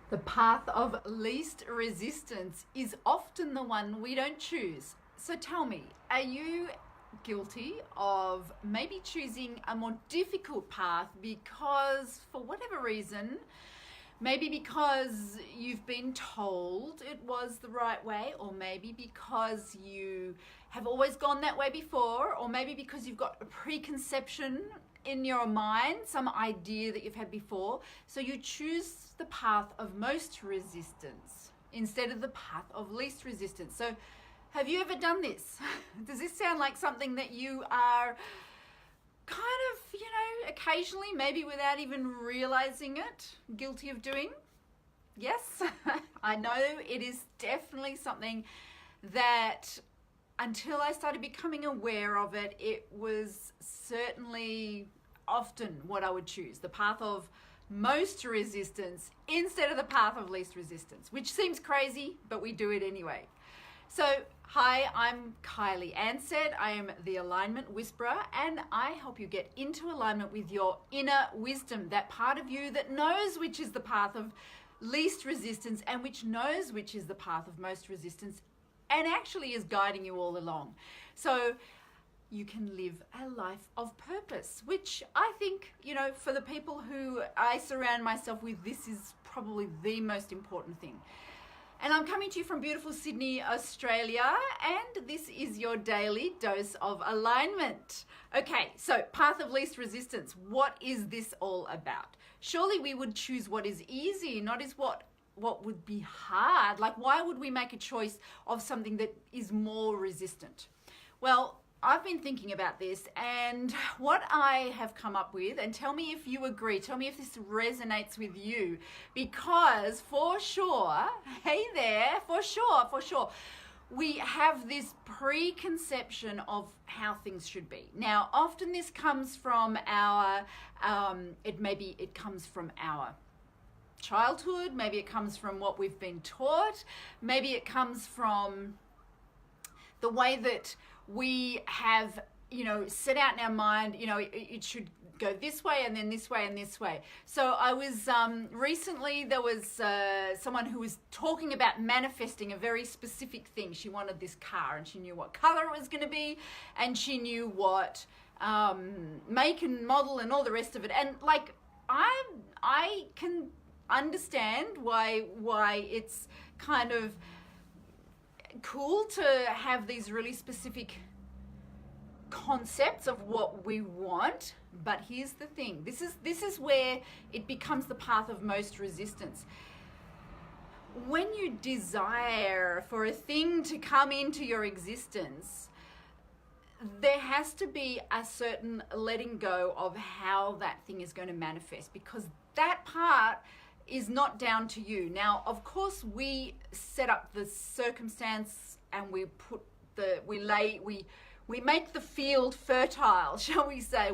The path of least resistance is often the one we don't choose. So tell me, are you guilty of maybe choosing a more difficult path because, for whatever reason, maybe because you've been told it was the right way, or maybe because you have always gone that way before, or maybe because you've got a preconception in your mind, some idea that you've had before, so you choose the path of most resistance instead of the path of least resistance. So have you ever done this? Does this sound like something that you are kind of, occasionally, maybe without even realizing it, guilty of doing? Yes, I know it is definitely something that until I started becoming aware of it, it was certainly often what I would choose, the path of most resistance instead of the path of least resistance, which seems crazy, but we do it anyway. So, hi, I'm Kylie Ansett. I am the Alignment Whisperer, and I help you get into alignment with your inner wisdom, that part of you that knows which is the path of least resistance and which knows which is the path of most resistance and actually is guiding you all along. So you can live a life of purpose, which I think, for the people who I surround myself with, this is probably the most important thing. And I'm coming to you from beautiful Sydney, Australia, and this is your daily dose of alignment. Okay, so path of least resistance. What is this all about? Surely we would choose what is easy, not is what would be hard. Like, why would we make a choice of something that is more resistant? Well, I've been thinking about this, and what I have come up with, and tell me if you agree, tell me if this resonates with you, because for sure, hey there, for sure, we have this preconception of how things should be. Now, often this comes from our, it comes from our childhood, maybe it comes from what we've been taught, maybe it comes from the way that we have, set out in our mind, it should go this way and then this way and this way. So I was, recently there was someone who was talking about manifesting a very specific thing. She wanted this car and she knew what color it was going to be and she knew what make and model and all the rest of it. And like, I can understand why it's kind of cool to have these really specific concepts of what we want, but here's the thing, this is where it becomes the path of most resistance. When you desire for a thing to come into your existence, there has to be a certain letting go of how that thing is going to manifest, because that part is not down to you. Now, of course, we set up the circumstance and we make the field fertile, shall we say?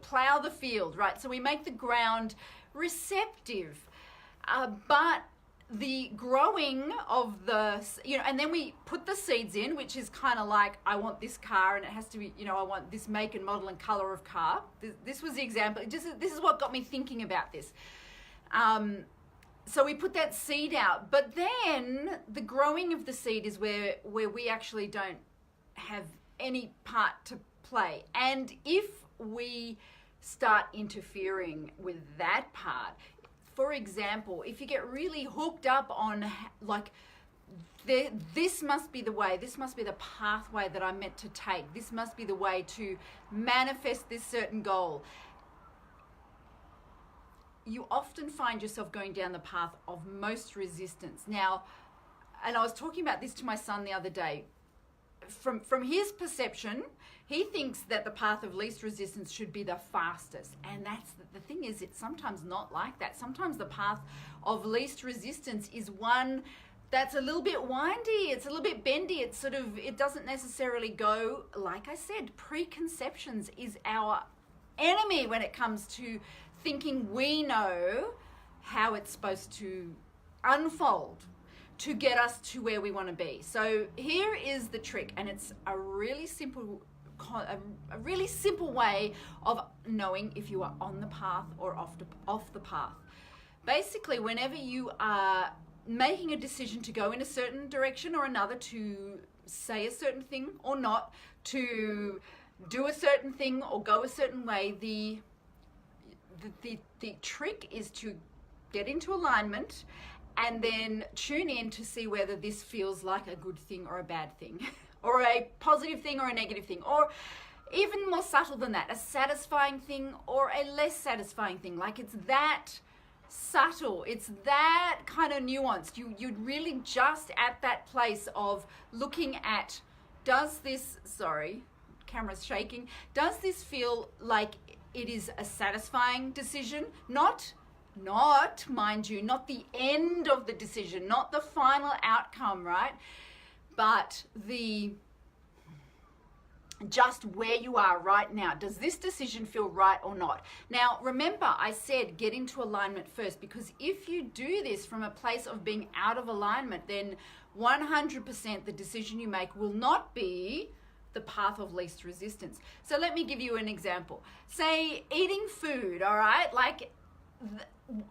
Plow the field, right? So we make the ground receptive, but the growing of and then we put the seeds in, which is kind of like, I want this car and it has to be, I want this make and model and color of car. This was the example. This is what got me thinking about this. So we put that seed out, but then the growing of the seed is where we actually don't have any part to play. And if we start interfering with that part, for example, if you get really hooked up on like, this must be the way, this must be the pathway that I'm meant to take, this must be the way to manifest this certain goal, you often find yourself going down the path of most resistance. Now, and I was talking about this to my son the other day. From his perception, he thinks that the path of least resistance should be the fastest. And that's the thing is, it's sometimes not like that. Sometimes the path of least resistance is one that's a little bit windy, it's a little bit bendy, it doesn't necessarily go, like I said, preconceptions is our enemy when it comes to thinking we know how it's supposed to unfold to get us to where we want to be. So here is the trick, and it's a really simple way of knowing if you are on the path or off the path. basically whenever you are making a decision to go in a certain direction or another, to say a certain thing or not, to do a certain thing or go a certain way, the trick is to get into alignment and then tune in to see whether this feels like a good thing or a bad thing, or a positive thing or a negative thing, or even more subtle than that, a satisfying thing or a less satisfying thing. Like, it's that subtle, it's that kind of nuanced. You'd really just at that place of looking at, does this, sorry, camera's shaking, does this feel like it is a satisfying decision? Not, mind you, not the end of the decision, not the final outcome, right? But just where you are right now. Does this decision feel right or not? Now, remember, I said get into alignment first, because if you do this from a place of being out of alignment, then 100% the decision you make will not be the path of least resistance. So let me give you an example. Say eating food, all right? Like,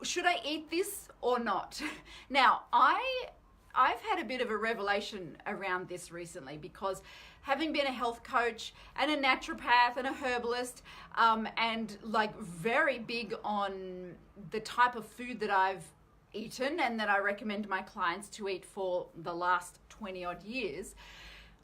should I eat this or not? Now, I've had a bit of a revelation around this recently, because having been a health coach and a naturopath and a herbalist, and like very big on the type of food that I've eaten and that I recommend my clients to eat for the last 20 odd years,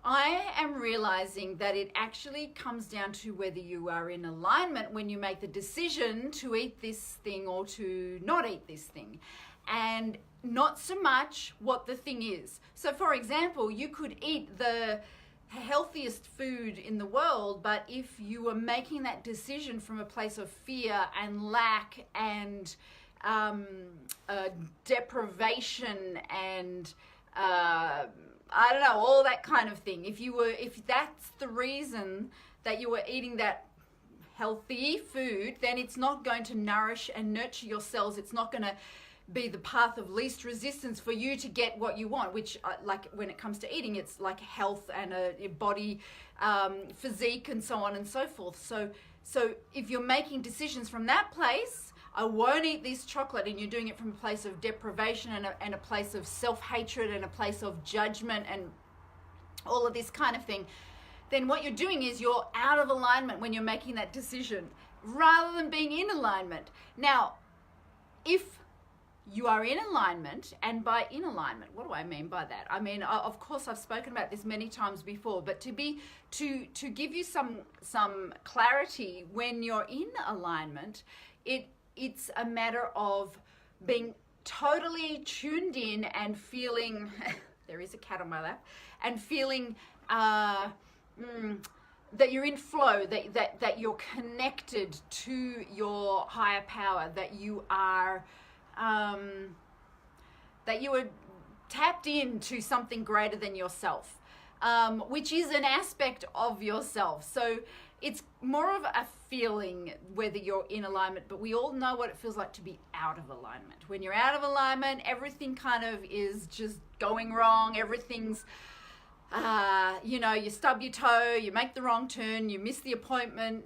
I am realizing that it actually comes down to whether you are in alignment when you make the decision to eat this thing or to not eat this thing, and not so much what the thing is. So for example, you could eat the healthiest food in the world, but if you were making that decision from a place of fear and lack and deprivation and I don't know, all that kind of thing. If that's the reason that you were eating that healthy food, then it's not going to nourish and nurture your cells. It's not going to be the path of least resistance for you to get what you want, which like when it comes to eating, it's like health and a body physique and so on and so forth. So if you're making decisions from that place, I won't eat this chocolate, and you're doing it from a place of deprivation and a place of self-hatred and a place of judgment and all of this kind of thing, then what you're doing is you're out of alignment when you're making that decision, rather than being in alignment. Now, if you are in alignment, and by in alignment, what do I mean by that? I mean, of course, I've spoken about this many times before, but to give you some clarity, when you're in alignment, it's a matter of being totally tuned in and feeling, there is a cat on my lap, and feeling that you're in flow, that you're connected to your higher power, that you are tapped into something greater than yourself, which is an aspect of yourself. So it's more of a feeling whether you're in alignment, but we all know what it feels like to be out of alignment. When you're out of alignment, everything kind of is just going wrong. Everything's, you stub your toe, you make the wrong turn, you miss the appointment,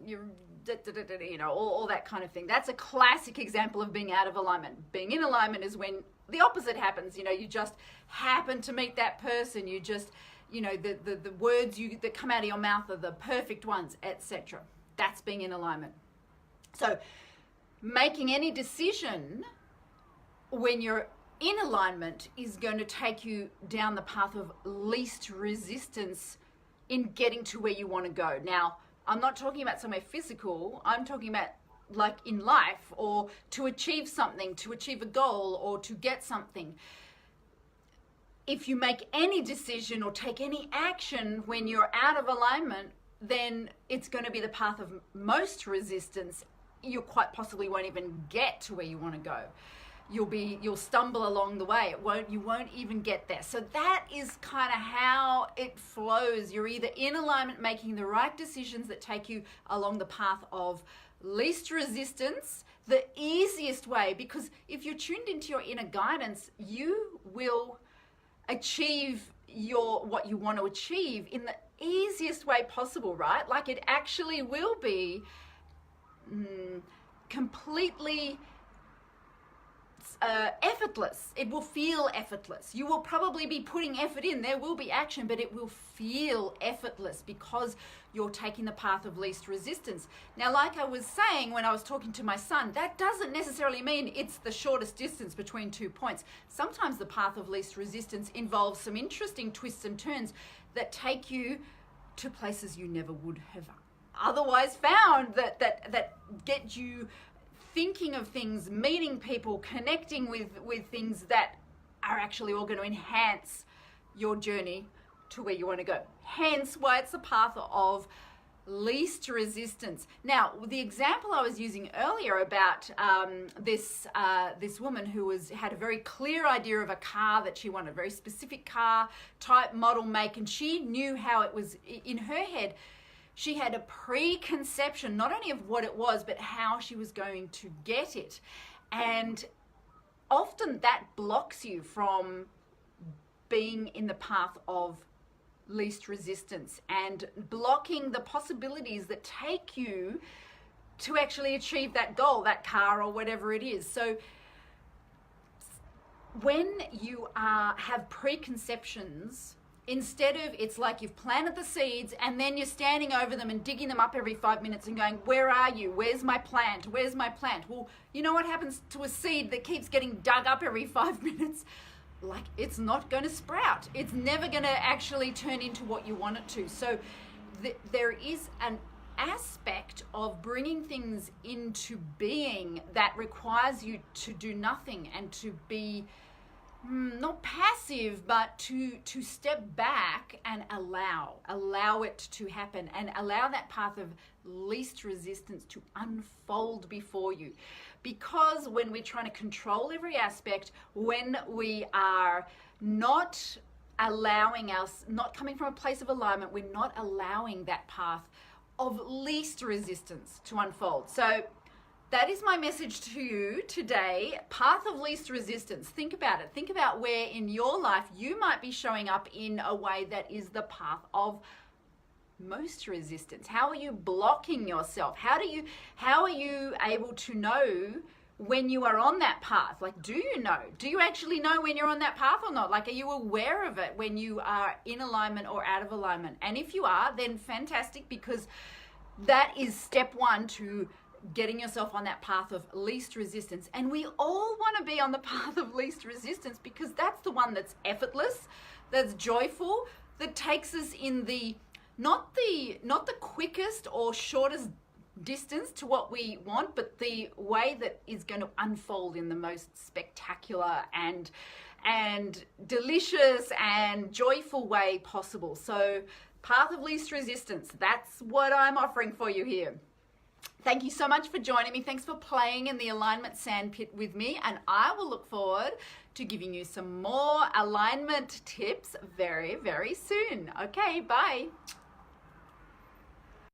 all that kind of thing. That's a classic example of being out of alignment. Being in alignment is when the opposite happens. You just happen to meet that person. You just, the words that come out of your mouth are the perfect ones, etc. That's being in alignment. So making any decision when you're in alignment is going to take you down the path of least resistance in getting to where you want to go. Now, I'm not talking about somewhere physical. I'm talking about like in life, or to achieve something, to achieve a goal, or to get something. If you make any decision or take any action when you're out of alignment, then it's going to be the path of most resistance. You quite possibly won't even get to where you want to go. You'll stumble along the way. You won't even get there. So that is kind of how it flows. You're either in alignment, making the right decisions that take you along the path of least resistance, the easiest way, because if you're tuned into your inner guidance, you will achieve what you want to achieve in the easiest way possible, right? Like, it actually will be completely effortless. It will feel effortless. You will probably be putting effort in. There will be action, but it will feel effortless because you're taking the path of least resistance. Now, like I was saying when I was talking to my son, that doesn't necessarily mean it's the shortest distance between 2 points. Sometimes the path of least resistance involves some interesting twists and turns that take you to places you never would have otherwise found, that get you thinking of things, meeting people, connecting with things that are actually all going to enhance your journey to where you want to go. Hence why it's the path of least resistance. Now, the example I was using earlier about this woman who had a very clear idea of a car that she wanted, a very specific car, type, model, make, and she knew how it was in her head. She had a preconception, not only of what it was, but how she was going to get it. And often that blocks you from being in the path of least resistance and blocking the possibilities that take you to actually achieve that goal, that car or whatever it is. So when you have preconceptions, instead of, it's like you've planted the seeds and then you're standing over them and digging them up every 5 minutes and going, where are you? Where's my plant? Where's my plant? Well, you know what happens to a seed that keeps getting dug up every 5 minutes? Like, it's not going to sprout. It's never going to actually turn into what you want it to. So there is an aspect of bringing things into being that requires you to do nothing and to be not passive, but to step back and allow it to happen and allow that path of least resistance to unfold before you. Because when we're trying to control every aspect, when we are not coming from a place of alignment, we're not allowing that path of least resistance to unfold. So that is my message to you today. Path of least resistance. Think about it. Think about where in your life you might be showing up in a way that is the path of most resistance. How are you blocking yourself? How are you able to know when you are on that path? Like, do you know? Do you actually know when you're on that path or not? Like, are you aware of it when you are in alignment or out of alignment? And if you are, then fantastic, because that is step one to getting yourself on that path of least resistance. And we all want to be on the path of least resistance because that's the one that's effortless, that's joyful, that takes us in the not the quickest or shortest distance to what we want, but the way that is going to unfold in the most spectacular and delicious and joyful way possible. So path of least resistance, that's what I'm offering for you here. Thank you so much for joining me. Thanks for playing in the alignment sandpit with me, and I will look forward to giving you some more alignment tips very, very soon. Okay, bye.